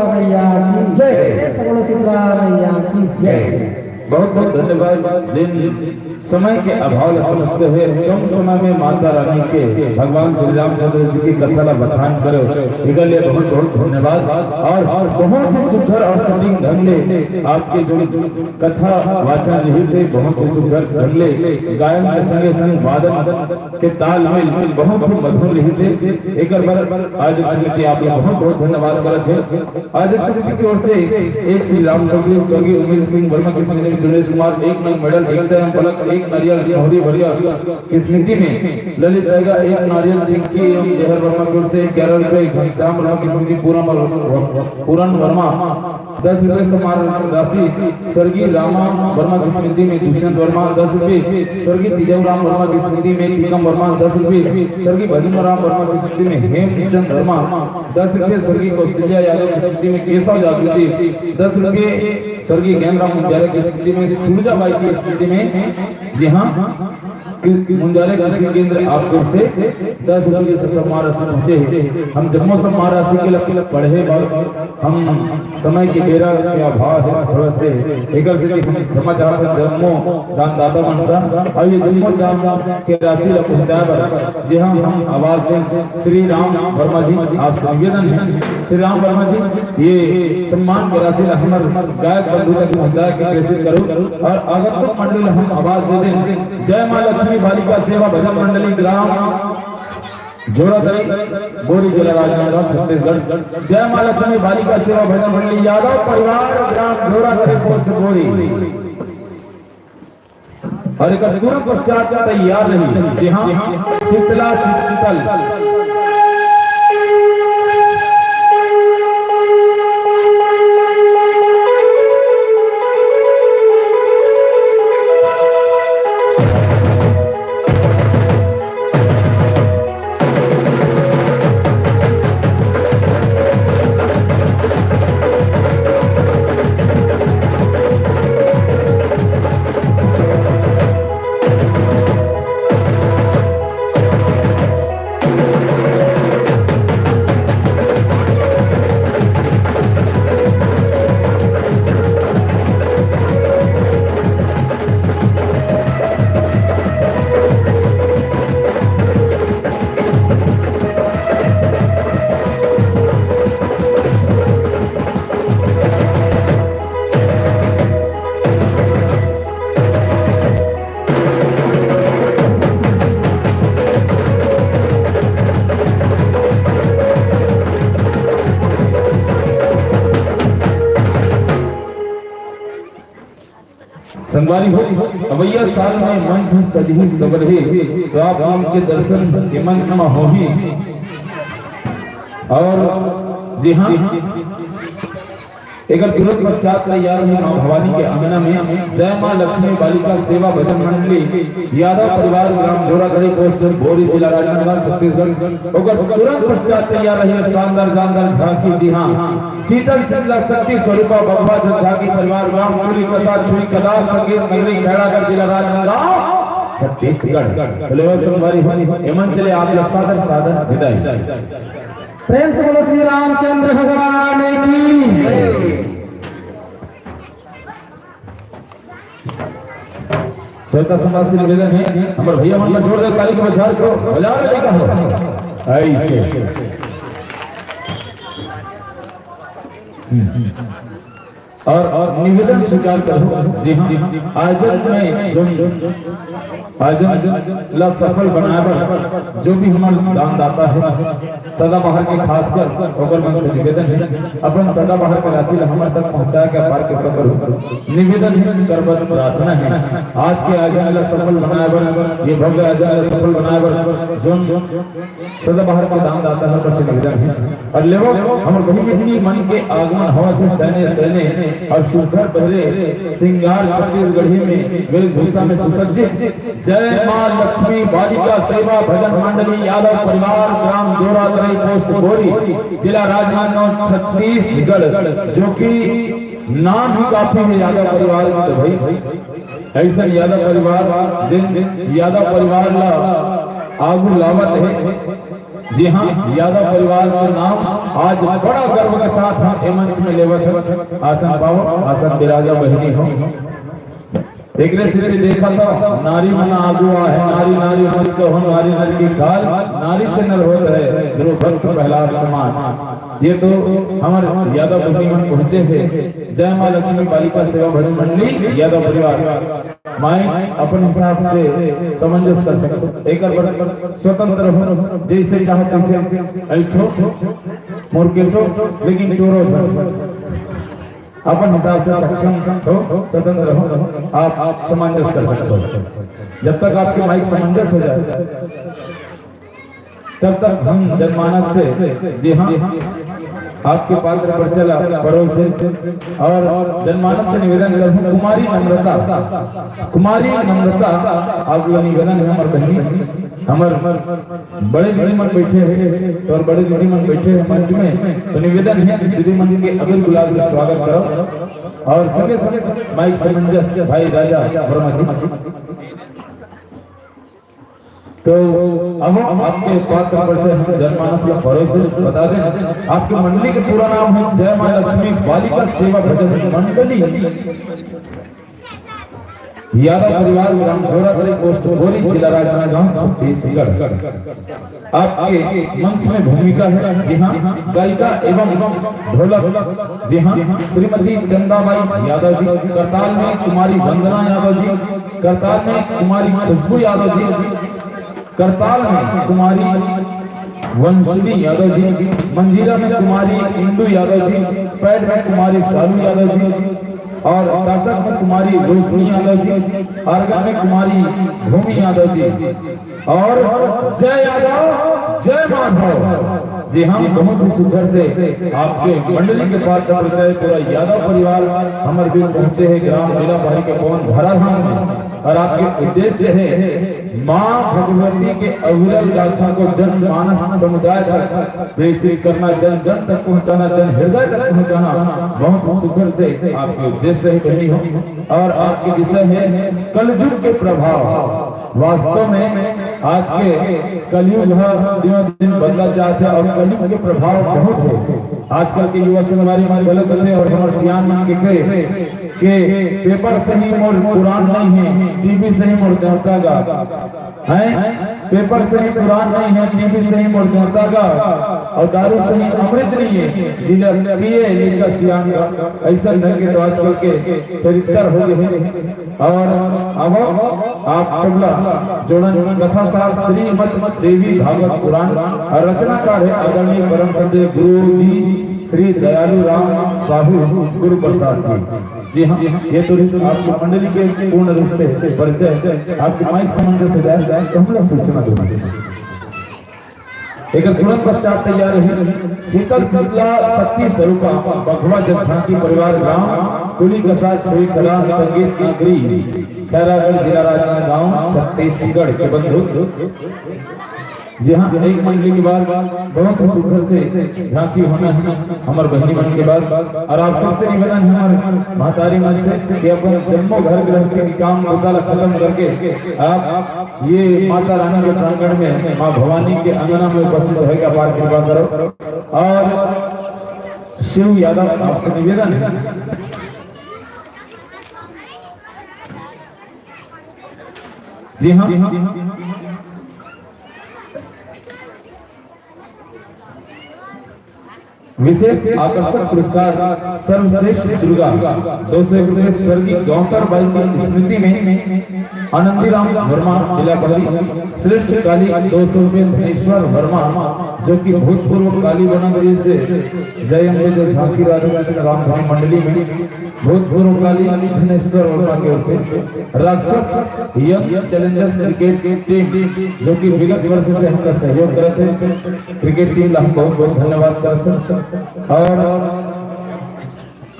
मैया की जय, सगुण शीतला मैया की जय। बहुत बहुत धन्यवाद। जिन समय के अभाव समझते हुए कम समय में माता रानी के भगवान श्री रामचंद्र जी की कथा ला बखान करो, इसके लिए बहुत बहुत धन्यवाद। और बहुत ही सुंदर और सटीक ढंग से आपके जो कथा वाचन यही से बहुत ही सुंदर ढंग से गायन के संगे संग वादन के तालमेल बहुत ही मधुर रही से एक बार आज समिति आप लोग बहुत बहुत धन्यवाद करत है। आज समिति की ओर से एक श्री राम डोगरी स्वर्गीय उमेश सिंह वर्मा की स्मृति में दिनेश कुमार एक मेडल एक पलक एक नारियल मोहरी भरिया की स्मृति में ललित रहेगा एक नारियल टिक्की एवं जहर वर्मा की ओर से 11 रुपए घनश्याम वर्मा की स्मृति पूरन वर्मा 10 रुपए सम्मान राशि स्वर्गीय रामा वर्मा की स्मृति में दुष्यंत वर्मा 10 रुपए स्वर्गीय तिजव राम वर्मा की स्मृति में टीकम वर्मा 10 रुपए स्वर्गीय भजन राम वर्मा की स्मृति में हेमचंद वर्मा 10 रुपए स्वर्गीय कौशल्या यादव की स्मृति में केशव जागृति 10 रुपए स्वर्गीय ज्ञानराम मुंजारे की स्मृति में सूरजाबाई की स्मृति में जी हाँ मुंजारे कृषि केंद्र आपको से 10 रुपये से सम्मान राशि पहुंचे। हम जम्मू सम्मान राशि के लिए पढ़े हम समय की बेरा के अभाव है थोड़ा से एक से हम क्षमा चाहते हैं जम्मू दान दाता मनसा और ये जम्मू दान के राशि ला पहुंचाए जी हाँ हम आवाज दें श्री राम वर्मा जी आप निवेदन है श्री राम वर्मा जी ये सम्मान के राशि ला हमारे गायक बंधु तक पहुंचाए के प्रेषित करो। और अगर मंडल हम आवाज दे दें जय मां लक्ष्मी बालिका सेवा भजन मंडली ग्राम जोरादरी बोरी जिला राजनांदगांव छत्तीसगढ़। जय मां लक्ष्मी बालिका सेवा भजन मंडली यादव परिवार ग्राम जोरादरी पोस्ट बोरी और एक तुरंत पश्चात तैयार रही जी हाँ शीतला शीतल संगवारी हो अवैया साल में मंच सजही सबरही तो आप उनके दर्शन के मंच में हो ही और जी हाँ एक तुरंत पश्चात तैयार है मां भवानी के अंगना में जय मां लक्ष्मी बालिका सेवा भजन मंडली यादव परिवार ग्राम जोरागढ़ी पोस्ट बोरी जिला राजनांदगांव छत्तीसगढ़ होकर तुरंत पश्चात तैयार रही शानदार शानदार झांकी जी हाँ शीतल शीतला शक्ति स्वरूपा बब्बा झांकी परिवार ग्राम पूरी प्रसाद छुई कला संगीत नगरी खेड़ागढ़ जिला राजनांदगांव छत्तीसगढ़। बोले संगवारी हेमंत चले आप सादर सादर विदाई। प्रेम से बोलो श्री रामचंद्र भगवान की। श्रोता समाज से निवेदन है हमारे भैया मन में जोर दे ताली के बचार करो बाजार लेकर हो ऐसे और निवेदन स्वीकार करो जी हाँ आयोजन में जो आयोजन ला सफल बनाए जो भी हमारे दान दाता है सदा बाहर के खासकर ओकर मन से निवेदन है अपन सदा बाहर के राशि हमारे तक पहुंचाए के पार के करो निवेदन है करबत प्रार्थना है आज के आयोजन ला सफल बनाए बर ये भव्य आयोजन ला सफल बनाए बर जो सदा बाहर के दान दाता है से निवेदन है और लेवो हमर बहुमिनी मन के आगमन हो थे सैने सैने और सुघर पहले सिंगार छत्तीसगढ़ी में वेशभूषा में सुसज्जित जय मां लक्ष्मी बालिका सेवा भजन मंडली यादव परिवार ग्राम जोरादरी पोस्ट बोरी जिला राजनांदगांव छत्तीसगढ़ जो कि नाम ही काफी है यादव परिवार में। तो भाई ऐसा यादव परिवार जिन यादव परिवार ला आगू लावत है जी हाँ, यादव परिवार का नाम आज बड़ा गर्व के साथ हम ए मंच में लेवत है। आसन पाओ, आसन विराजा बहनी हो। एक से देखा था नारी मना आगुआ है, नारी नारी मत कहो, नारी नर की काल, नारी से नर होता है ध्रुव भक्त प्रहलाद समान। ये तो हमारे यादव बहनी मन पहुंचे थे। जय माँ लक्ष्मी बालिका सेवा भजन मंडली यादव परिवार माई अपन हिसाब से समंजस कर सकते, एक स्वतंत्र हो, जैसे चाहो तैसे ऐठो मुर्केटो, लेकिन टोरो अपन हिसाब से सक्षम हो, स्वतंत्र हो, आप समंजस कर सकते हो। जब तक आपकी माइक समंजस हो जाए तब तक हम जनमानस से, जी हाँ, आपके पात्र पर चला परोस दे। और जनमानस से निवेदन करते कुमारी नम्रता आप लोग निवेदन है हमार बहनी, हमार बड़े दीदी मन बैठे हैं और बड़े दीदी मन बैठे हैं मंच में, तो निवेदन है दीदी मन के अबीर गुलाल से स्वागत करो। और संगे संगे माइक समंजस भाई राजा वर्मा जी। तो अब आपके पात्र परिचय जनमानस का परोस दे, बता दें आपकी मंडली का पूरा नाम है जय मां लक्ष्मी बालिका सेवा भजन मंडली यादव परिवार ग्राम जोरागढ़ पोस्ट भोरी जिला राजनांदगांव छत्तीसगढ़। आपके मंच में भूमिका है, जी हाँ, गायिका एवं ढोलक, जी हाँ, श्रीमती चंदाबाई यादव जी, करताल में कुमारी वंदना यादव जी, करताल में कुमारी खुशबू यादव जी, करताल में कुमारी वंशली यादव जी, मंजीरा में कुमारी इंदु यादव जी, पैड में कुमारी शालू यादव जी, और दासक में कुमारी रोशनी यादव जी, आरगन में कुमारी भूमि यादव जी, और जय यादव जय माधव। जी हाँ, बहुत ही सुंदर से आपके मंडली के पास परिचय पूरा यादव परिवार हमारे बीच पहुंचे हैं ग्राम मेला बाहरी के पवन धराधाम में। और आपके उद्देश्य है माँ भगवती के अविरल गाथा को जनमानस समुदाय तक प्रेषित करना, जन जन तक पहुंचाना, जन हृदय तक पहुंचाना। बहुत सुंदर से आपके उद्देश्य है बहनी हो। और आपके विषय है कलयुग के प्रभाव। वास्तव में आज के कलयुग दिनों दिन बदला जाते हैं और कलयुग के प्रभाव बहुत है। आजकल के युवा से हमारी गलत है और हमारे सियान मन के पेपर से ही मोर पुराण नहीं है, टीवी से ही मोर देवता का है, पेपर से ही पुराण नहीं है, टीवी से ही मोर देवता का, और दारू से ही अमृत नहीं है, जिला पिए लिखा सियान का। ऐसा ढंग के तो आजकल के चरित्र हो गए हैं। और अब आप सबला जोड़न कथा सार श्रीमद देवी भागवत पुराण और रचनाकार है आदरणीय परम संदेह गुरु जी श्री दयालु राम साहू गुरु प्रसाद जी। जी हाँ, ये तो आपकी मंडली के पूर्ण रूप से परिचय। आपकी माइक समंजस हो जाए तो हम सूचना दूंगे। एक तुरंत पश्चात तैयार है शीतल शीतला शक्ति स्वरूपा बघवा जब झांकी परिवार ग्राम कुली कसा छुई कला संगीत केंद्री खैरागढ़ जिला राजनांदगांव छत्तीसगढ़ के बंधु। जी हाँ, एक मंडली के बाद बहुत ही सुंदर से झांकी होना है हमारे बहनी मन के बाद। और आप सबसे निवेदन है हमारे महतारी मन से कि अपन जन्मों घर गृहस्थी की काम मुकाला खत्म करके आप ये माता रानी के प्रांगण में माँ भवानी के अंगना में उपस्थित होकर अपार कृपा करो। और शिव यादव आपसे निवेदन है जी हाँ, विशेष आकर्षक पुरस्कार सर्वश्रेष्ठ दुर्गा 200 रुपये स्वर्गीय गौतर बाई की स्मृति में आनंदीराम वर्मा जिला बहरी। श्रेष्ठ काली 200 रुपये धनेश्वर वर्मा जो कि भूतपूर्व काली बनगरी से जय अम्बे जय झांकी राधा कृष्ण रामधनी मंडली में भूतपूर्व काली धनेश्वर वर्मा की ओर से। राक्षस यंग चैलेंजर्स क्रिकेट टीम जो कि विगत वर्ष से हमका सहयोग करते हैं, क्रिकेट टीम हम बहुत बहुत धन्यवाद करते हैं। और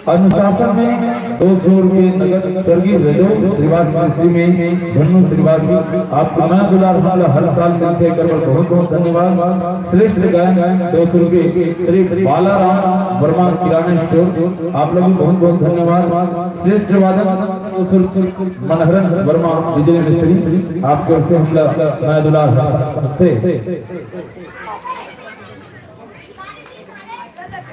अनुशासन में 200 रुपये नगद स्वर्गीय रजो श्रीवास मिस्त्री में धनु श्रीवासी आपको नया दुलार हर साल मिलते कर बहुत बहुत धन्यवाद। श्रेष्ठ गायन 200 रुपये श्री बालाराम वर्मा किराना स्टोर आप लोग बहुत बहुत धन्यवाद। श्रेष्ठ वादक 200 रुपये मनहरन वर्मा बिजली मिस्त्री आपको से नया दुलार हर साल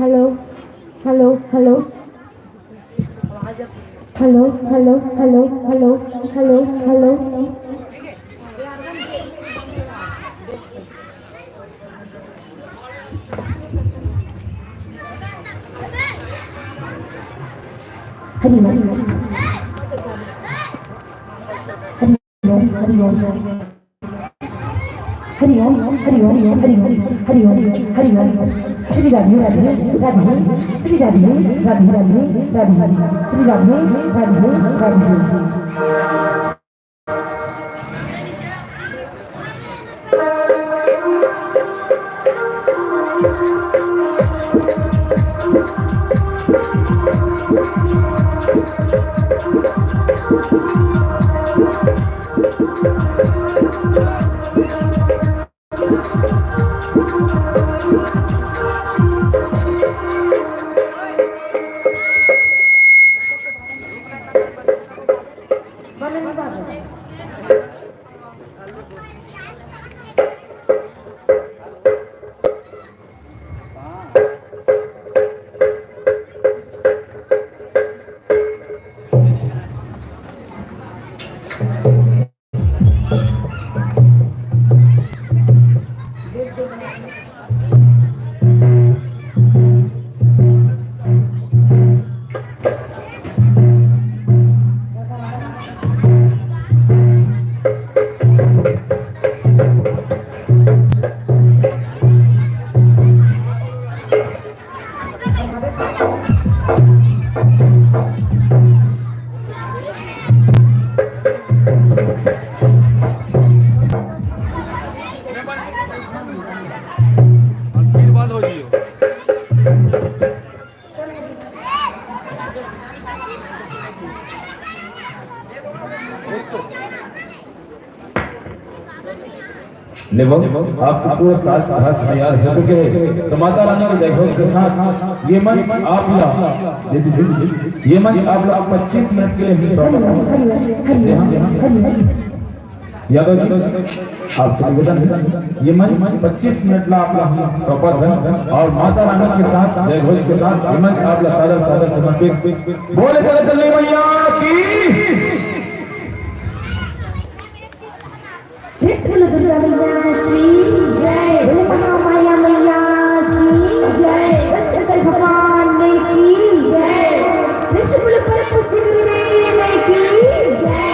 hello, hello, hello. Hello, hello, hello, hello, hello, hello. Hari Om, Hari Om, Hari Om, Hari Om, Hari Om, Hari Om, Hari Om, Hari Om. Sri Radhe, Radhe, Radhe, Sri Radhe, Radhe, Radhe, Radhe, Sri Radhe, Radhe, Radhe. खीर बंद हो जियो। Level आपको पूरा साज घास तैयार हो चुके हैं। तो माता रानी के जय घोष के साथ ये मंच आप लोग दीदी जी, ये मंच आप लोग 25 मिनट के लिए सौंपा यादव जी आपसे निवेदन है, ये मंच 25 मिनट ला आप लोग सौंपा था और माता रानी के साथ जय घोष के साथ ये मंच आप लोग सादर सादर समर्पित। बोले चले चलने मैया की Let's go to Durga Maiya ki jai, Bole Mahamaya Maiya ki jai, Let's Shankar Bhagwan ki jai, Let's go to Parapuchi Gurudev ki jai.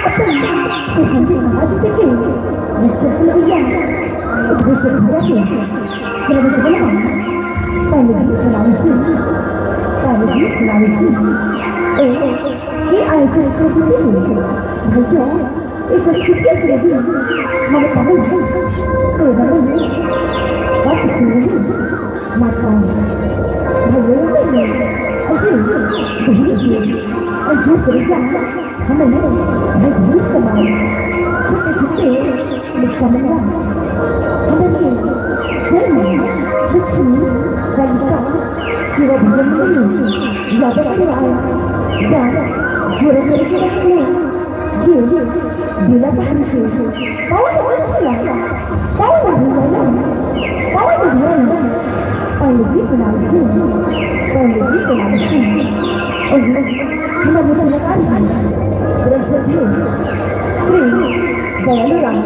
अपन सुगंधी आवाज देके मिस्टर सिलविया उद्देश भरा के फिर बोला पहले भी खिलाड़ी थी ए ये आई जैसे भी भैया ये जस्ट कितने करेगी हमें कभी तो नहीं बात सुनी माता भैया और जो करेगा हमें भाई समाज छोटे छोटे निकलना हमें जन्म लक्ष्मी गंगा शिव भजन में याद कराए प्यार जोड़े करके रखने ये बिना बहन के कौन अच्छा लगा कौन भूला कौन भूला पहले बना के और हमारे चलकार बृहस्पति श्री दयालु राम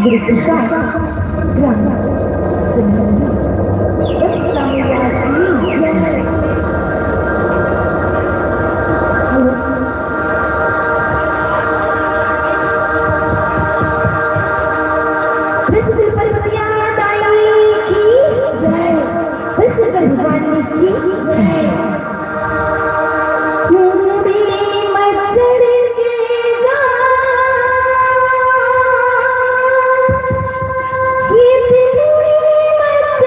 गुरु प्रसाद राम भगवान की जय मुड़ी मचड़ गया ये मुड़ी मचड़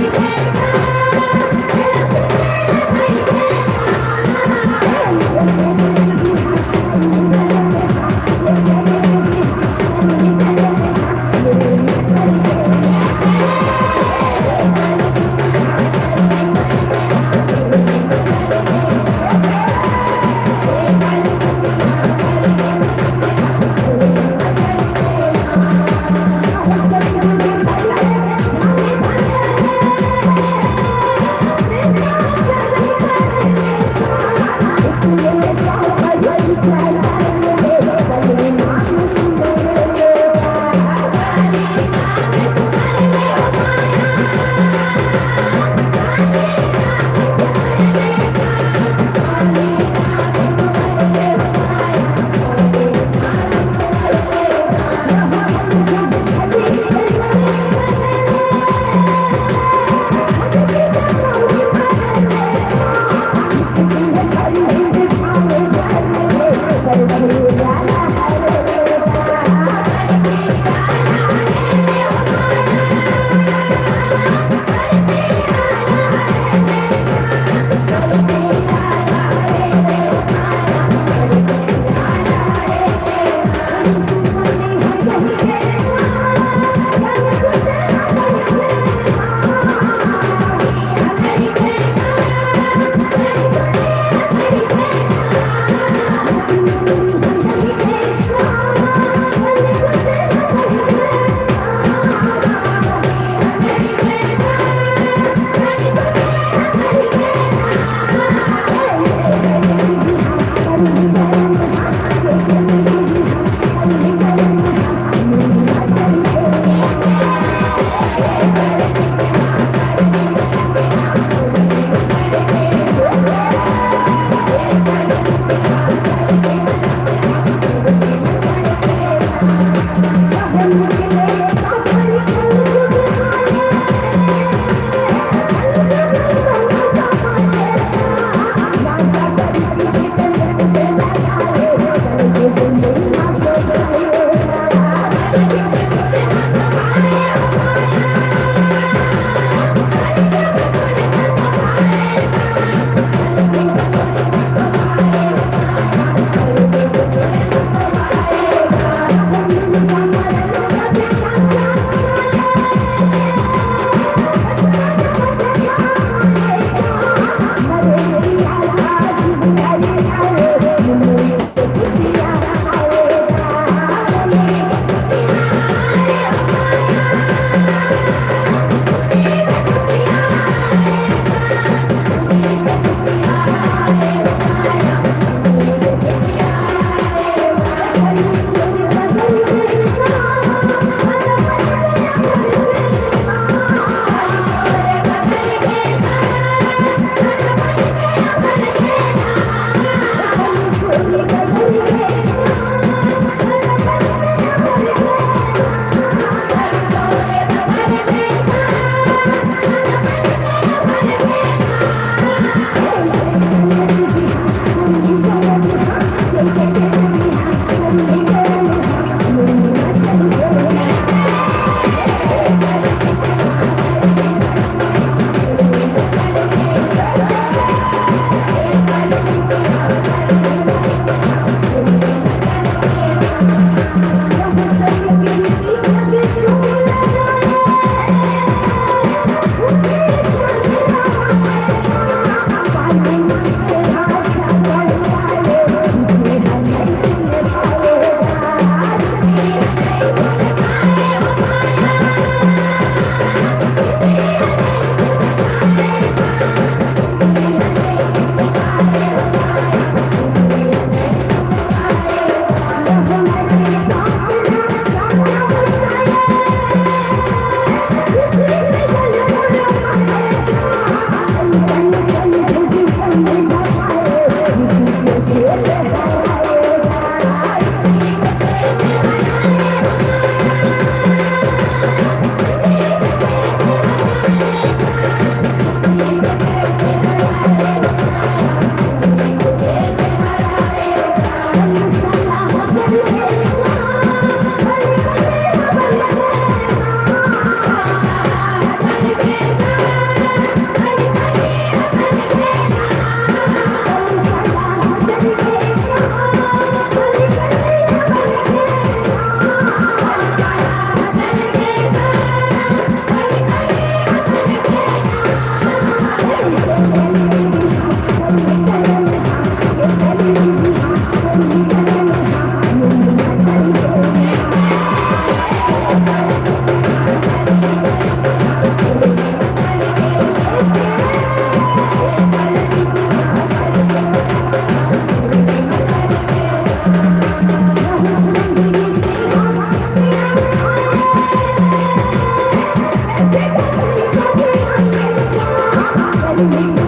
Thank you. Thank you.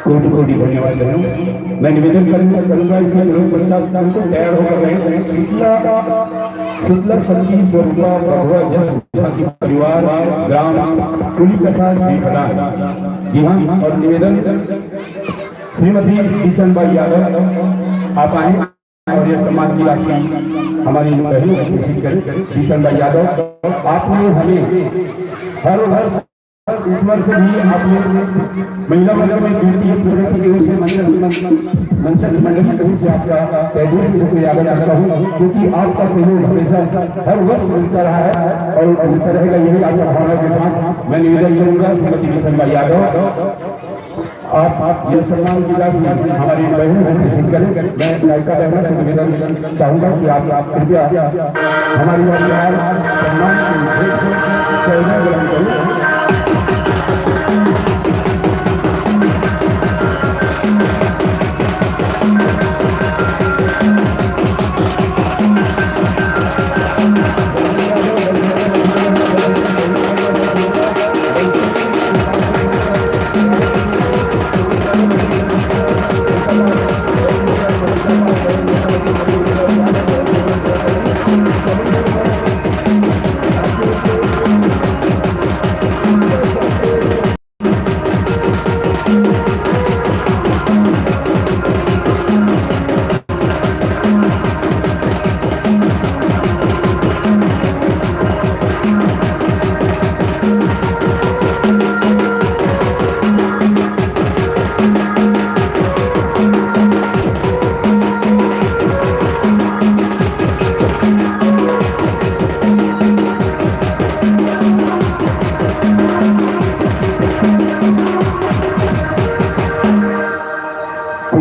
कोटि कोटि धन्यवाद करूँ। मैं निवेदन करूँगा इसमें लोग पश्चात को तैयार होकर रहे। शीतला सखी स्वरूपा भगवा जस की परिवार ग्राम कुली कथा जीखना। जी हाँ, और निवेदन श्रीमती किशनबाई यादव आप आए और ये सम्मान की राशि हमारी बहनों को घोषित करें। किशनबाई यादव, आपने हमें हर वर्ष इस वर्ष भी आपने महिला वर्ग में द्वितीय प्रगति की ओर से मंचन मंडल की तरफ से आपका तहे दिल से शुक्रिया अदा करता हूँ, क्योंकि आपका सहयोग हमेशा हर वर्ष मिलता रहा है और मिलता रहेगा। यही आशा भावना के साथ मैं निवेदन करूंगा श्रीमती किशनबाई यादव, आप यह सम्मान की राशि हमारी बहनों को घोषित करें। मैं नायिका बहनों से निवेदन चाहूंगा कि आप कृपया हमारी सम्मान के सहयोग ग्रहण करें।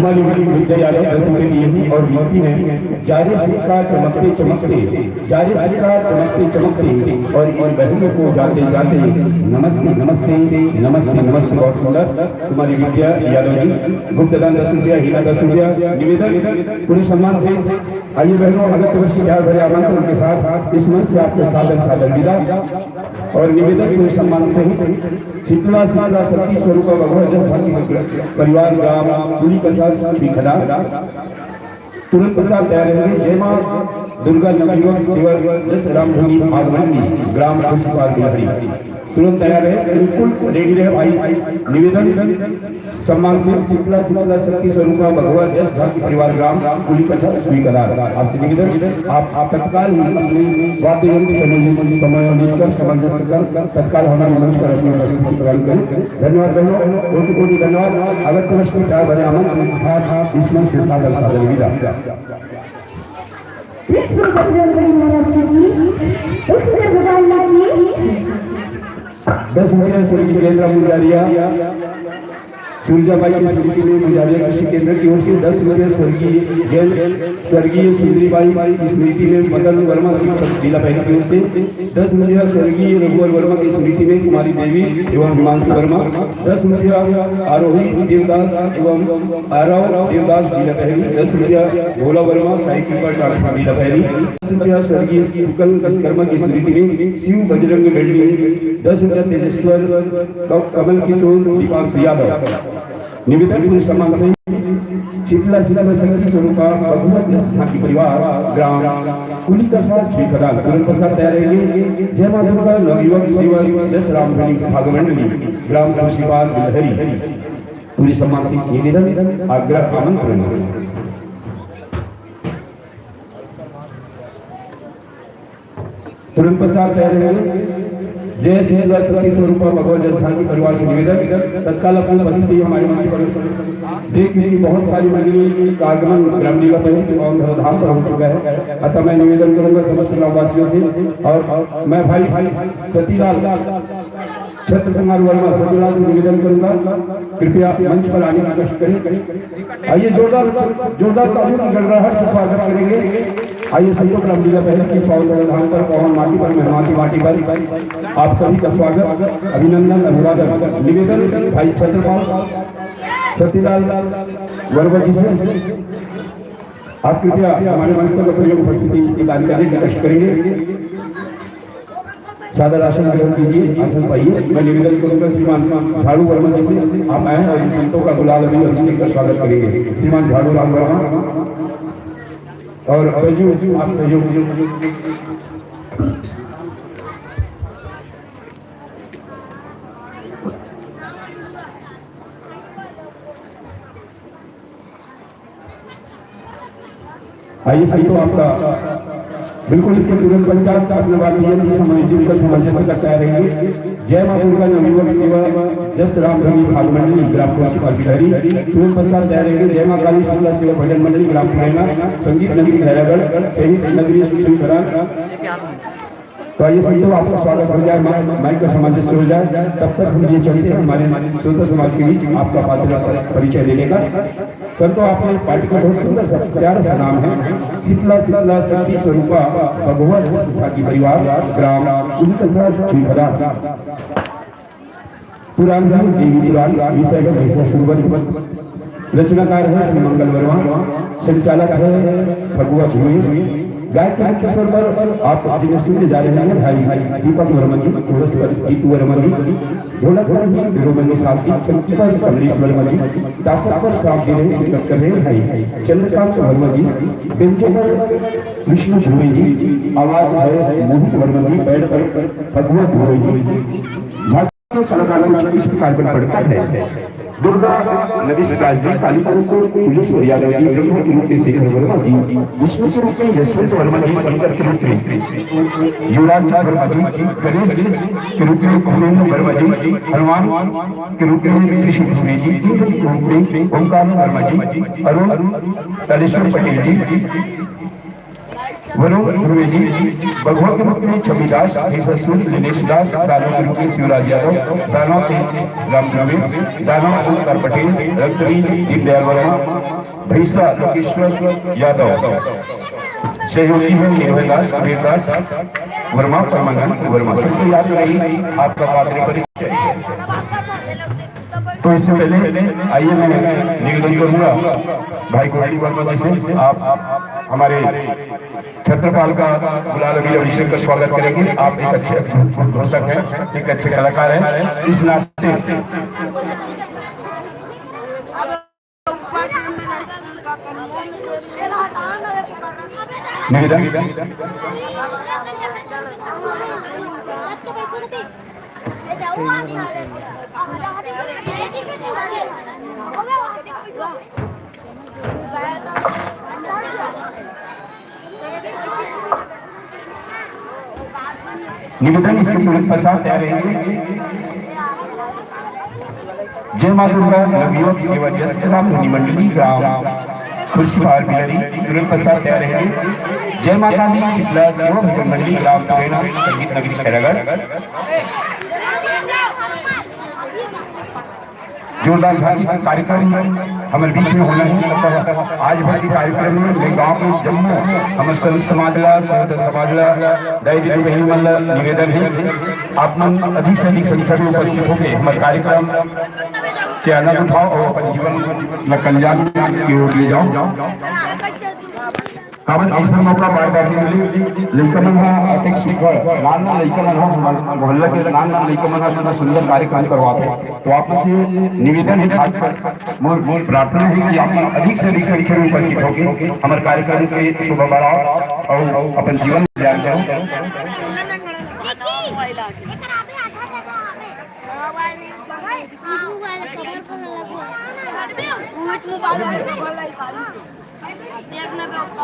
कुमारी विद्या यादव दसवीं के लिए ही और लिखती हैं, जारे सिक्का चमकते चमकते, जारे सिक्का चमकते चमकते, और इन बहनों को जाते जाते नमस्ते नमस्ते नमस्ते नमस्ते। बहुत सुंदर। कुमारी विद्या यादव जी, गुप्तदान 10 रुपया, हीरा 10 रुपया। निवेदन पूरे सम्मान से आइए बहनों, अगस्त वर्ष की प्यार भरे आमंत्रण के साथ इस मंच से आपको सादर सादर विदा। और निवेदन पूरे सम्मान से शीतला शीतला शक्ति स्वरूप भगवान जस परिवार ग्राम कुली कसार श्रीखला तुरंत पश्चात तैयार रहेंगे। जय मां दुर्गा नवयुवक सेवक जस रामधनी आगमनी ग्राम खुशपाल बिहारी तुरंत तैयार है, बिल्कुल रेडी रहे भाई। निवेदन सम्मान से शीतला शीतला शक्ति स्वरूपा भगवान जस झांकी परिवार ग्राम कुली कसार स्वीकार। आपसे निवेदन आप तत्काल ही अपने वाद्य यंत्र समायोजित कर सामंजस्य कर तत्काल हमारे मंच पर अपनी उपस्थिति प्रदान करें। धन्यवाद बहनों, कोटि कोटि धन्यवाद। अगस्त वर्ष के चार भरे आमंत्रण के साथ इस मंच से सादर सादर विदा। महाराज की सुंदर भगवान की 10 रुपया स्वर्गीय केंद्र मुजारिया सूरजाबाई की स्मृति में मुजारिया कृषि केंद्र की ओर से 10 रुपये स्वर्गीय सुंदरीबाई की स्मृति में मदन वर्मा शिक्षक जिला बहन की ओर से 10 रुपया स्वर्गीय रघुवर वर्मा की स्मृति में कुमारी देवी एवं हिमांशु वर्मा 10 रुपया आरोही देवदास एवं आरव देवदास जिला बहनी 10 रुपया भोला वर्मा साइकिल पर ट्रांसफर जिला बहनी 10 रुपया स्वर्गीय युगल विश्वकर्मा की स्मृति में शिव बजरंग बेल्डी 10 रुपया तेजेश्वर कमल किशोर दीपांशु यादव। निवेदन पूरे सम्मान से शीतला शीतला शक्ति स्वरूपा भगवान जस झांकी परिवार ग्राम कुली कसार श्रीखला तुरंत पश्चात तैयार रहेंगे। जय मां दुर्गा नवयुवक सेवक जस रामधनी भागमंडली ग्राम खुशपाल बिहारी पूरे सम्मान से निवेदन आग्रह आमंत्रण। तुरंत पश्चात तैयार रहेंगे। जय शीतला शक्ति स्वरूपा भगवान जस झांकी परिवार से निवेदन तत्काल अपनी उपस्थिति हमारे मंच पर देख, क्योंकि बहुत सारी मंडली का आगमन ग्रामलीला पहले के पावन धराधाम पर हो चुका है। अतः मैं निवेदन करूंगा समस्त ग्रामवासियों से, और मैं भाई सतीलाल छत्र कुमार वर्मा सतीलाल से निवेदन करूंगा कृपया मंच पर आने का कष्ट करें। आइए जोरदार तालियों की गड़गड़ाहट से स्वागत करेंगे। आइए संतो ग्रामलीला पहले की पावन धराधाम पर पावन माटी पर मेहमान की माटी पर आप सभी का स्वागत अभिनंदन अभिवादन। निवेदन भाई छत्रपाल सतीलाल वर्मा जी से आप कृपया हमारे मंच पर अपनी उपस्थिति प्रदान करने का कष्ट करेंगे। सादर आसन ग्रहण कीजिए, आसन पाइए। मैं निवेदन करूंगा श्रीमान झाड़ू वर्मा जी से आप आए और इन संतों का गुलाल अभी अभिषेक का स्वागत करेंगे। श्रीमान झाड़ू राम वर्मा और बैजू आप सहयोग। आइए संतों आपका बिल्कुल इसके तुरंत पश्चात अपने वाद्य समायोजित कर सामंजस्य करता रहेंगे। जय मां दुर्गा नवयुवक सेवा जस रामधनी भागमंडली ग्राम खुशपाल बिहारी तुरंत पश्चात तैयार रहेंगे। जय मां काली शीतला सेवा भजन मंडली ग्राम पुरैना संगीत नगरी खैरागढ़ सहित नगरी श्रीखला। तो आइए संतों आपका स्वागत हो जाए, माइक का सामंजस्य हो जाए। तब तक हम ये चलते हैं हमारे श्रोता समाज के बीच आपका पात्र परिचय देने का। संतों आपने पार्टी का बहुत सुंदर सा प्यारा सा नाम है शीतला शीतला शक्ति स्वरूपा भगवान जस झांकी परिवार ग्राम कुली कसार श्रीखला। पुराण देवी पुराण विषय शुरुआत रचनाकार है श्री मंगल वर्मा, संचालक है भगवा धुए। गायत्री मुख्य स्वर पर आप जिन्हें सुनने जा रहे हैं भाई दीपक वर्मा जी, कोरस पर जीतू वर्मा जी, ढोलक पर ही वीरोमणि साहब जी, चंकी पर कमलेश वर्मा जी, ताशक पर साहब जी ने शिरकत कर रहे हैं भाई चंद्रकांत वर्मा जी, बेंचों पर विष्णु धुए जी, आवाज है मोहित वर्मा जी, बेड पर भगवा धुए जी। झांकी कलाकारों इस प्रकार बन पड़ता है दुर्गा नदी राज जी, कालीपुर को पुलिस यादव जी, ब्रह्म के रूप में शेखर वर्मा जी, विष्णु के रूप में यशवंत वर्मा जी, शंकर के रूप में युवराज वर्मा जी, गणेश के रूप में खुमेंद्र वर्मा जी, हनुमान के रूप में कृष्ण भूमि जी, इंद्र के रूप में ओंकार वर्मा जी, अरुण तालेश्वर पटेल जी, वरुण ध्रुवे जी, भगवा के मुख में छविदास, ससुर दिनेश दास, दानव गुरु के शिवराज यादव, दानव तेज राम ध्रुवे, दानव ओंकार पटेल, रक्तवीर दीनदयाल वर्मा, भैसा लोकेश्वर यादव, सहयोगी है निर्भय दास, कबीर दास वर्मा, परमानंद वर्मा। सबको याद रही आपका पात्र परिचय। तो इससे पहले आइए मैं निवेदन करूंगा भाई कुमारी वर्मा जी से, आप हमारे छत्रपाल का गुलाल अभी अभिषेक का स्वागत करेंगे। आप एक अच्छे घोषक हैं, एक अच्छे कलाकार हैं, इस नाते निवेदन निवेदन इसके तुरंत पश्चात तैयार रहेंगे। जय मां दुर्गा नवयुवक सेवा जस ध्वनि मंडली ग्राम खुर्शीबार बिलरी तुरंत पश्चात तैयार रहेंगे। जय माता दी शीतला सेवा भजन मंडली ग्राम तुरेना संगीत नगरी खैरागढ़। जोरदार झांकी का कार्यक्रम हमारे बीच में होना है। आज भर के कार्यक्रम में मैं गांव के जम्मू हमारे सभी समाजला सोहत समाजला दैवी बहन मल्ल निवेदन है आप अधिक से अधिक संख्या में उपस्थित होकर हमारे कार्यक्रम के आनंद उठाओ और अपन जीवन में कल्याण की ओर ले जाओ। कारण ऐसा मौका बार बार मिले लड़का मन अतिक सुखर नान लड़का मन मोहल्ला के नान लड़का मन इतना सुंदर कार्यक्रम करवाते। तो आप से निवेदन है, खासकर मूल प्रार्थना है कि आप अधिक से अधिक संख्या में उपस्थित होकर हमारे कार्यक्रम के शोभा बढ़ाओ और अपन जीवन में करो। देखने पे एकदम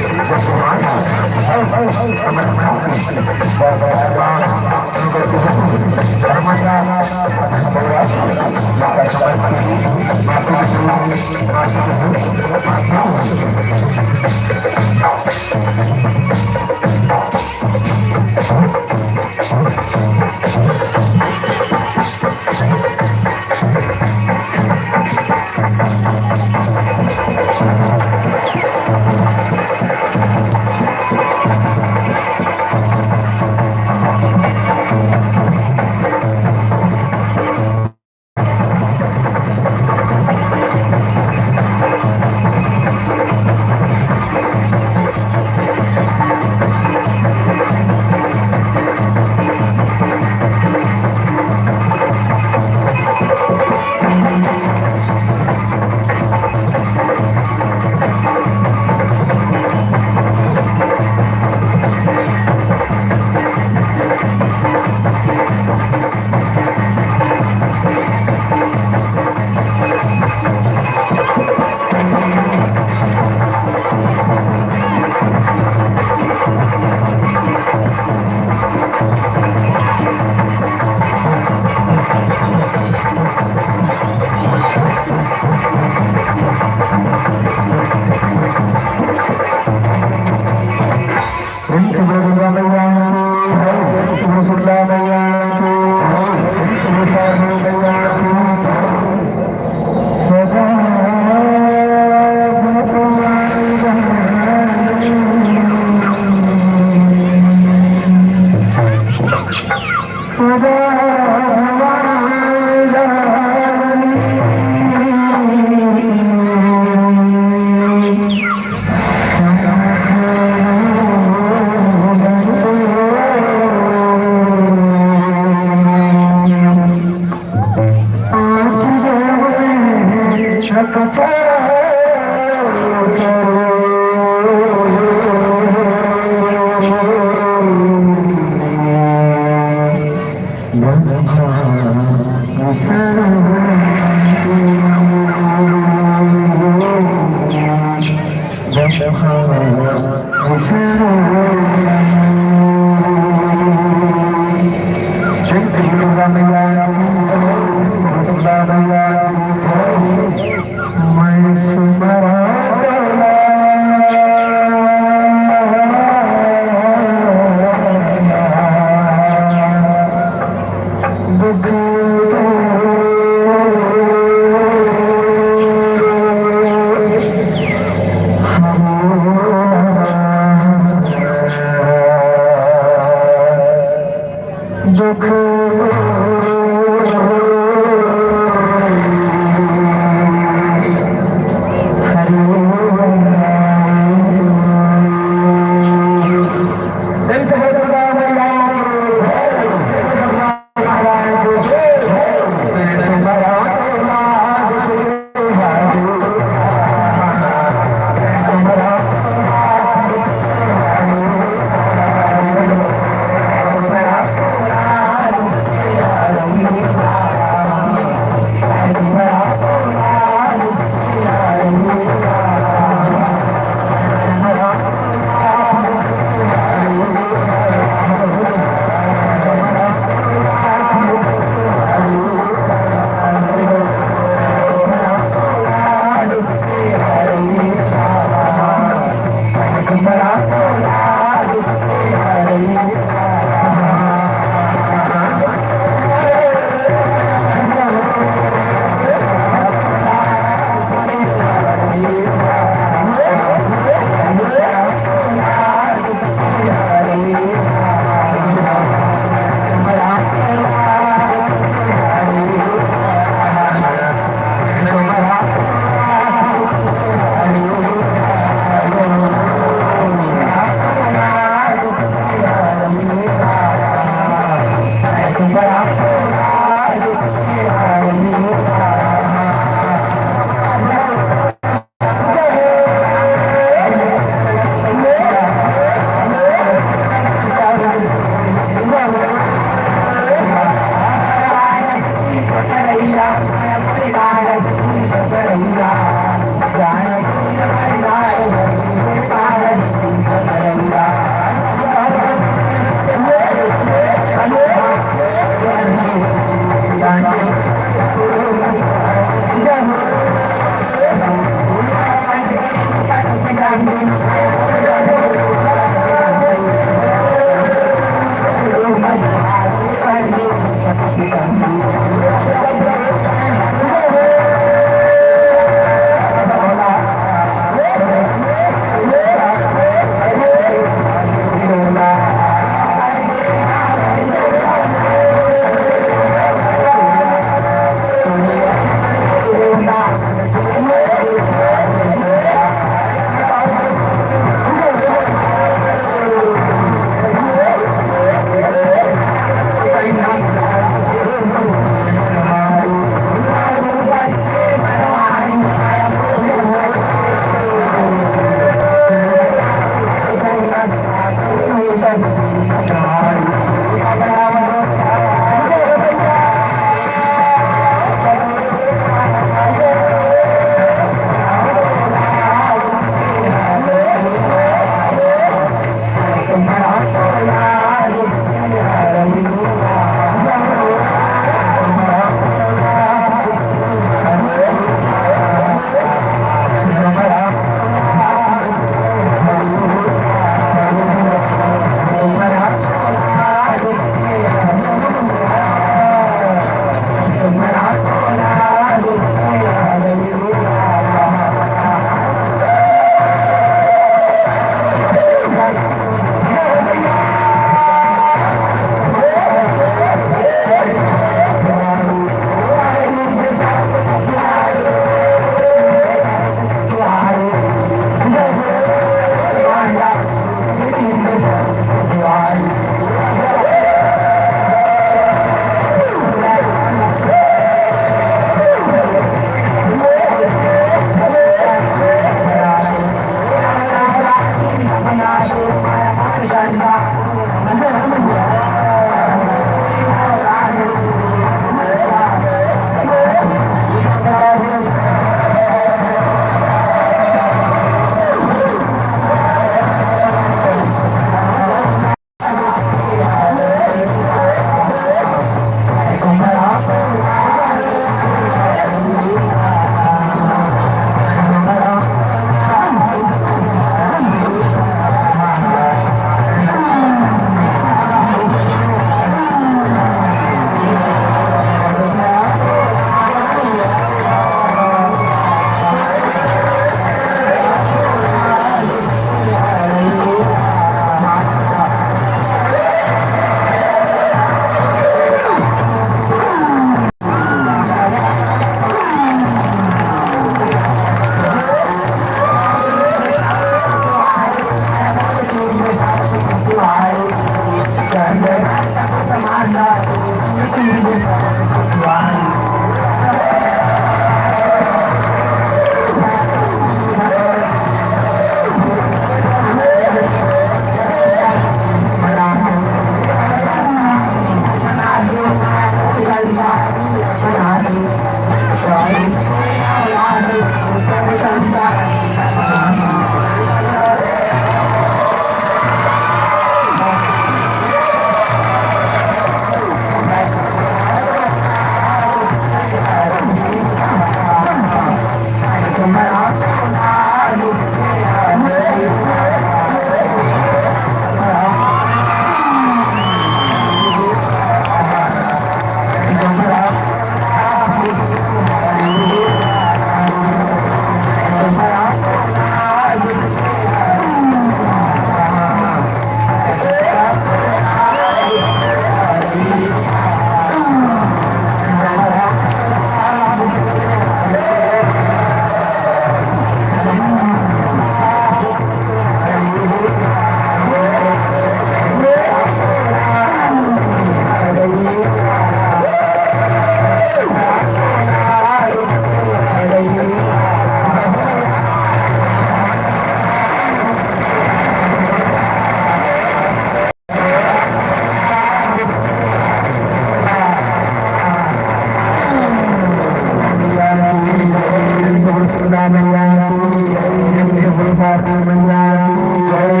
सरस्वती मैया की जय।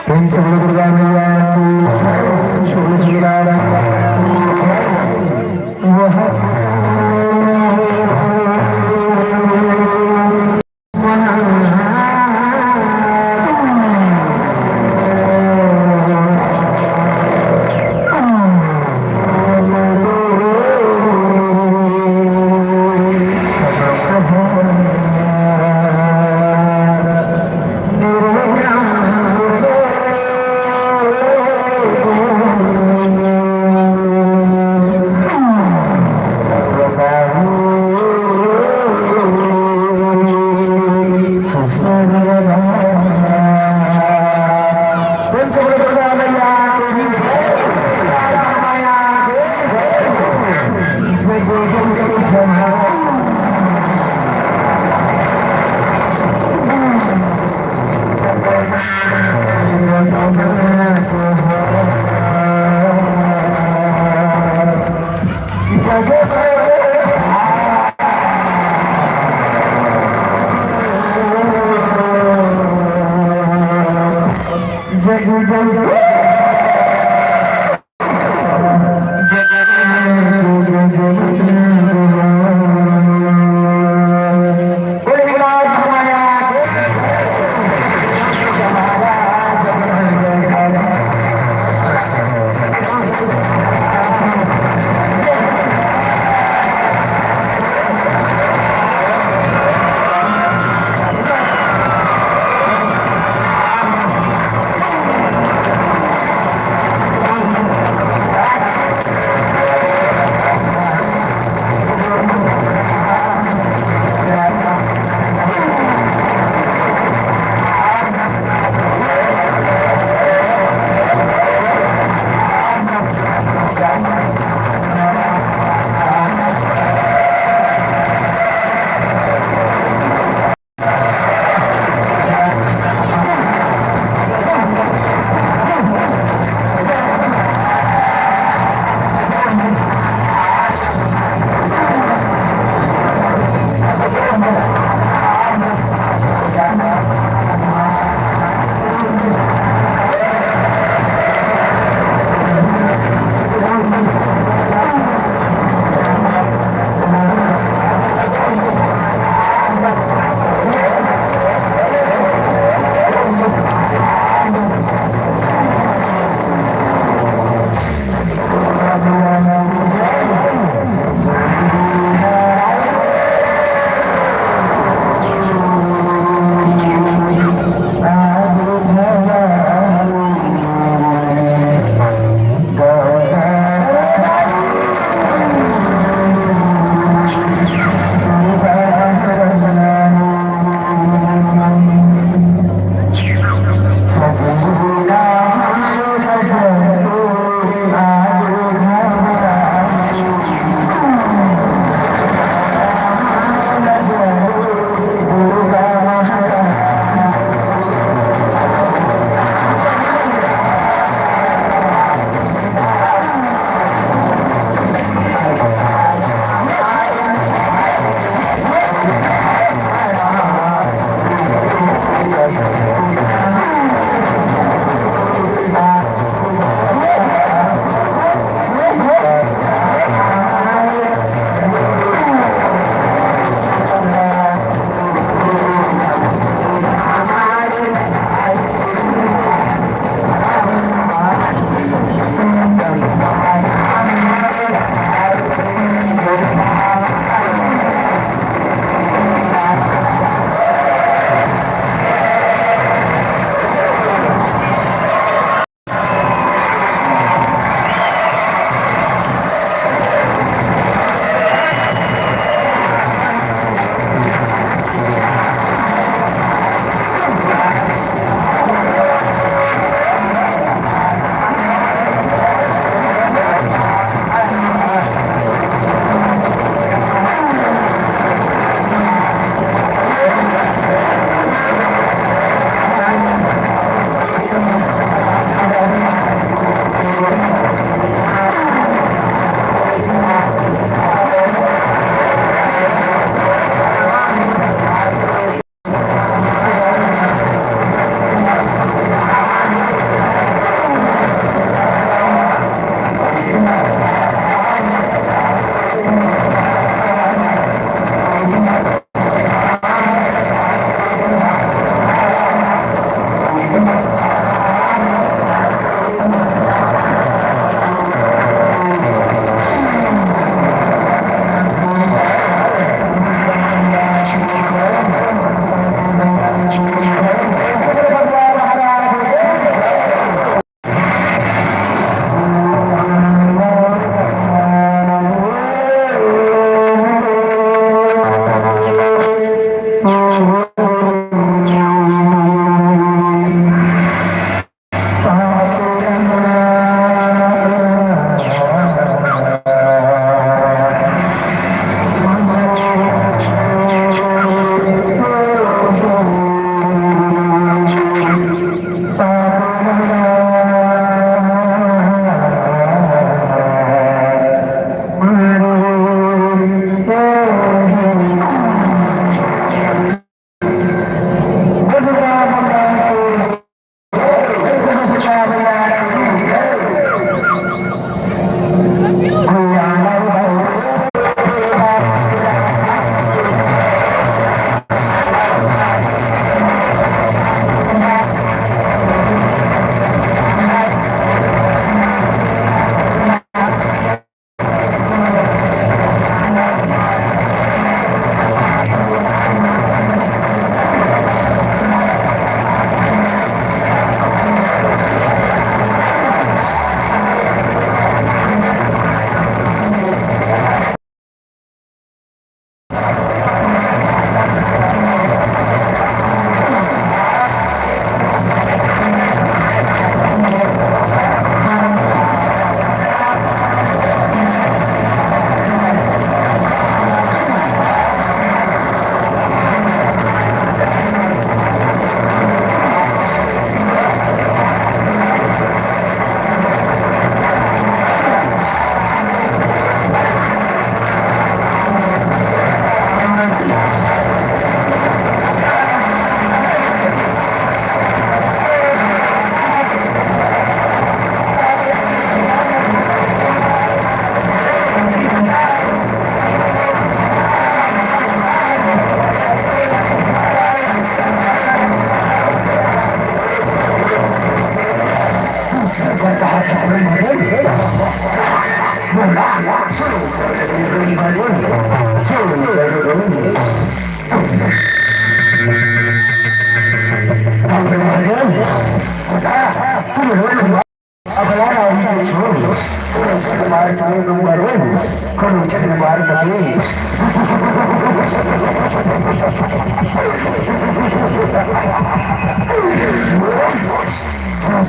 प्रेम से बोलो दुर्गा मैया की जय। श्री राम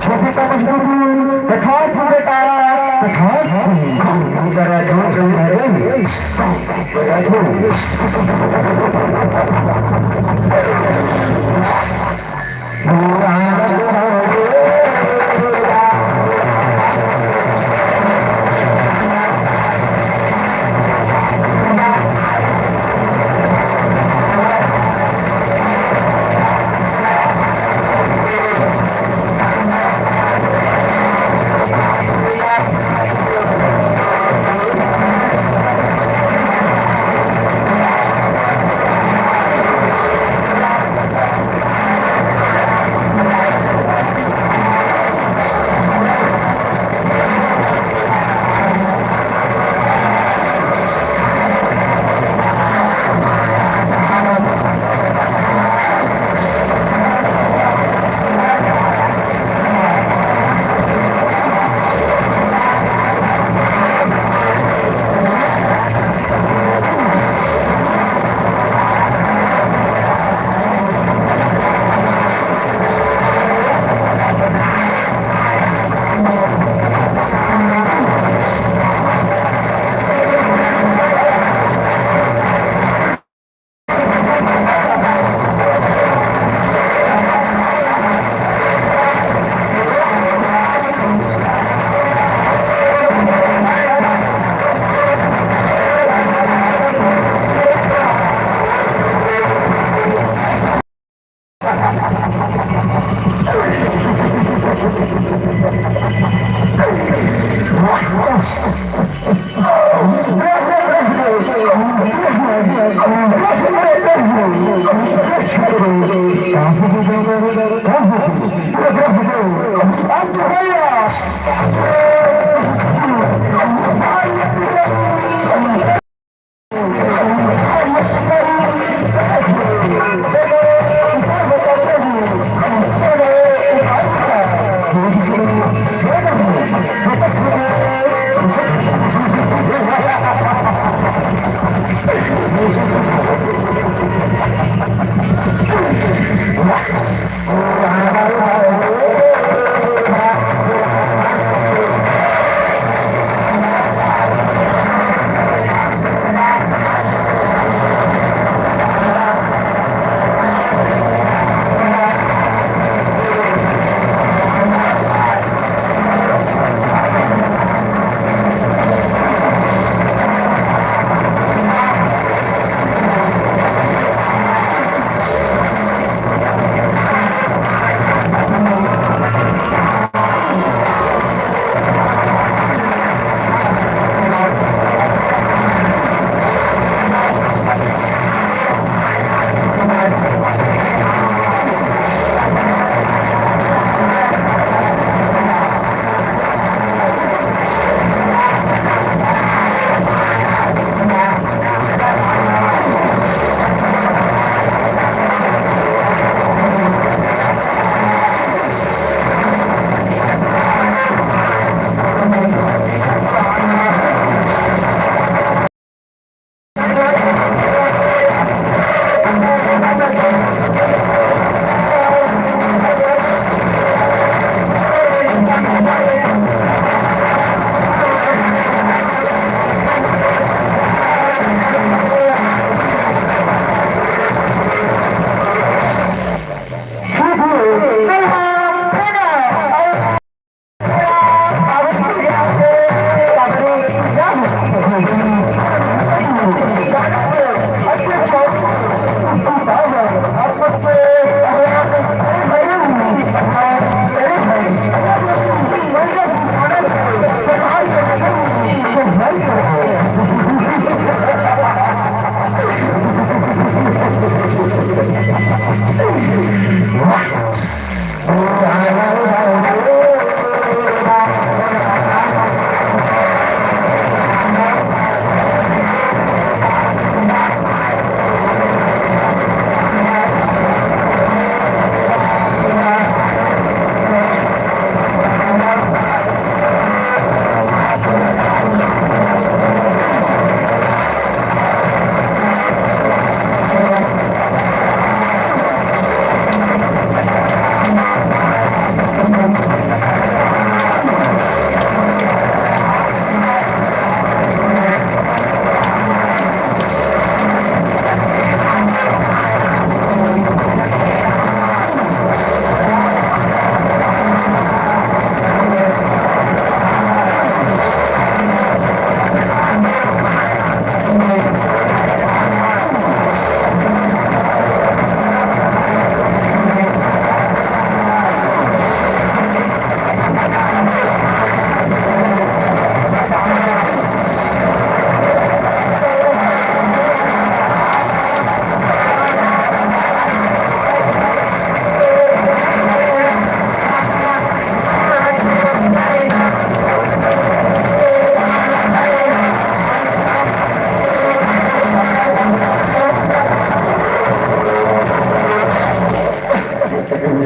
छोटे का खास बेटा खास जरा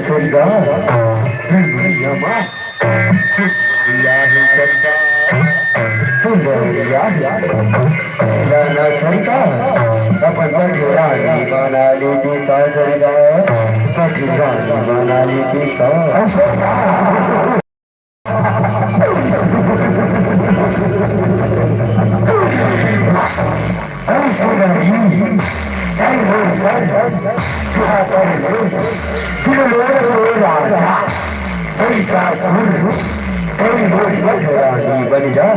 सरकार यमा सुंदरिया राणा सरकार अपन पठरानी बना ली थी सरकार पठरानी बना ली थी सरकार बन जा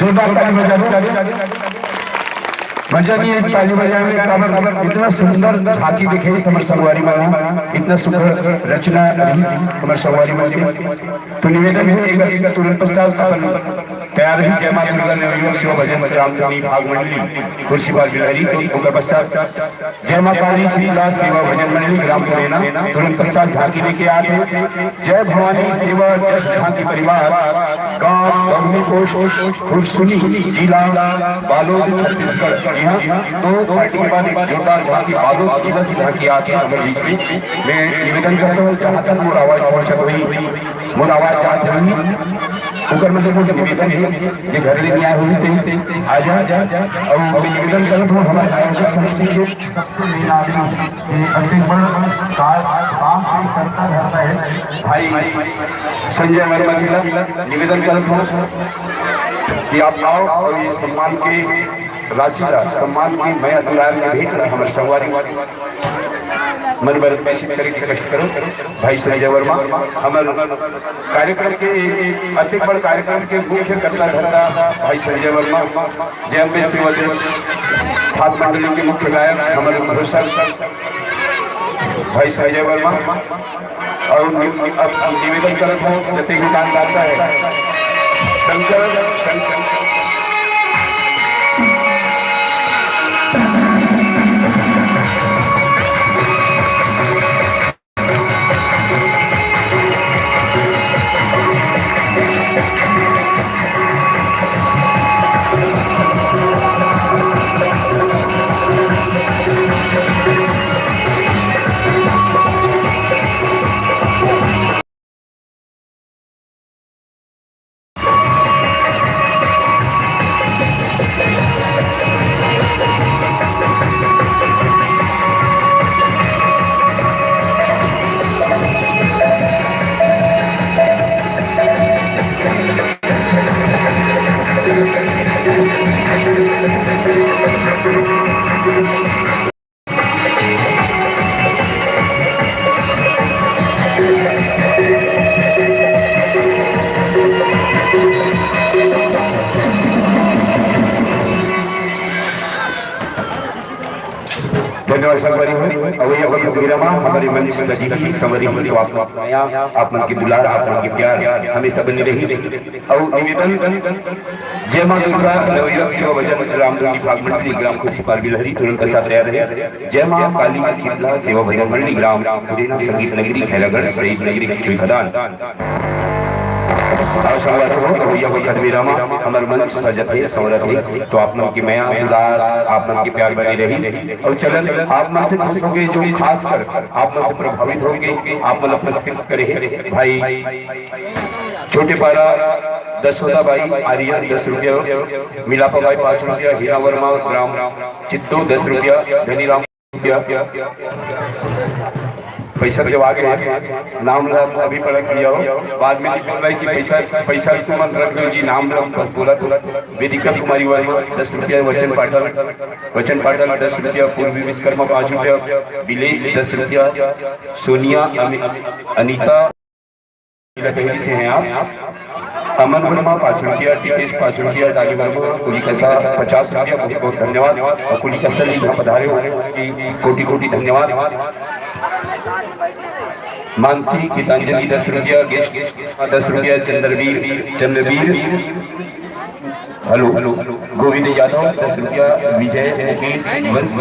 जोरदार ताली बजा दो। मजा नहीं है इस ताली बजाने में। इतना सुंदर झांकी दिखे समर संगवारी में, इतना सुंदर रचना रही समर संगवारी में। तो निवेदन है तुरंत पश्चात तैयार ही जय माता दुर्गा नवयुवक सेवा भजन रामधनी भाग मंडली खुर्शीबाग बिलहरी तो पश्चात जय मां काली शीला सेवा भजन मंडली ग्राम पुरेना तुरंत पश्चात झांकी लेके आते जय भवानी सेवा जस झांकी परिवार गांव बम्बी कोश खुरसुनी जिला बालोद छत्तीसगढ़। जी हाँ, दो पार्टी के बाद एक जोरदार झांकी बालोद जिला से झांकी आती है हमारे बीच में। मैं निवेदन करता हूँ जहाँ तक मोर आवाज पहुंचत हुई मोर आवाज जात रही उकर मतलब वो निवेदन है जो घर लेके आए हुए थे आ जा और मैं निवेदन करता हूँ हमारे आयोजक समिति के सबसे मेन आदमी अंतिम काम करता रहता है भाई संजय वर्मा जी निवेदन करता हूँ कि आप आओ और ये सम्मान के राशि का सम्मान की मैं अधिकार में भेंट रहा हमारे संगवारी मन भर पैसे करके कष्ट करो भाई संजय वर्मा। हमारे कार्यक्रम के अति बड़ कार्यक्रम के मुख्य कर्ता धरता भाई संजय वर्मा। जय अम्बे सेवा देश भाग मंडली के मुख्य गायक हमारे घोषक भाई संजय वर्मा। और निवेदन करता हूँ जते भी काम करता है शंकर धन्यवाद संगवारी अवैया वक्त गिरमा हमारे मंच सजी समरी तो आप मन की दुलार आप मन की प्यार हमेशा बनी रही। और निवेदन जय मां दुर्गा नवयुवक सेवा भजन रामधनी भाग मंडली ग्राम खुर्शीबाग बिलहरी तुरंत साथ तैयार रहे। जय मां काली शीतला सेवा भजन मंडली ग्राम पुरेना संगीत नगरी खैरागढ़ शहीद नगरी खिचुई खदान हमारे मंच सजत है सवरत है तो आप मन की मैं दुलार आप मन की प्यार बनी रही। और चलन आप मन से खुश होंगे जो खास कर आप मन से प्रभावित होंगे आप मन पुरस्कृत करे भाई छोटे पारा 10 भाई आर्यन 10 रुपया मिलापा भाई 5 रुपया हीरा वर्मा ग्राम चित्तू 10 रुपया धनीराम पैसा जब आगे नाम अभी पढ़ किया हो बाद में बोल रहा है कि पैसा तुम रख लो जी नाम बस बोला तो वेदिका कुमारी वर्मा 10 रुपया वचन पाटल 10 रुपया पूर्वी विश्वकर्मा 5 रुपया बिलेश 10 रुपया सोनिया अनीता पहली से हैं आप अमन वर्मा 5 रुपया टीकेश 5 रुपया डाली वर्मा कुली कसा 50 रुपया बहुत बहुत धन्यवाद। और कुली कसा यहाँ पधारे हो कोटि कोटि धन्यवाद। मानसी गीतांजलि 10 रुपया 10 रुपया चंद्रवीर हेलो गोविंद यादव 10 रुपया विजय मुकेश वंश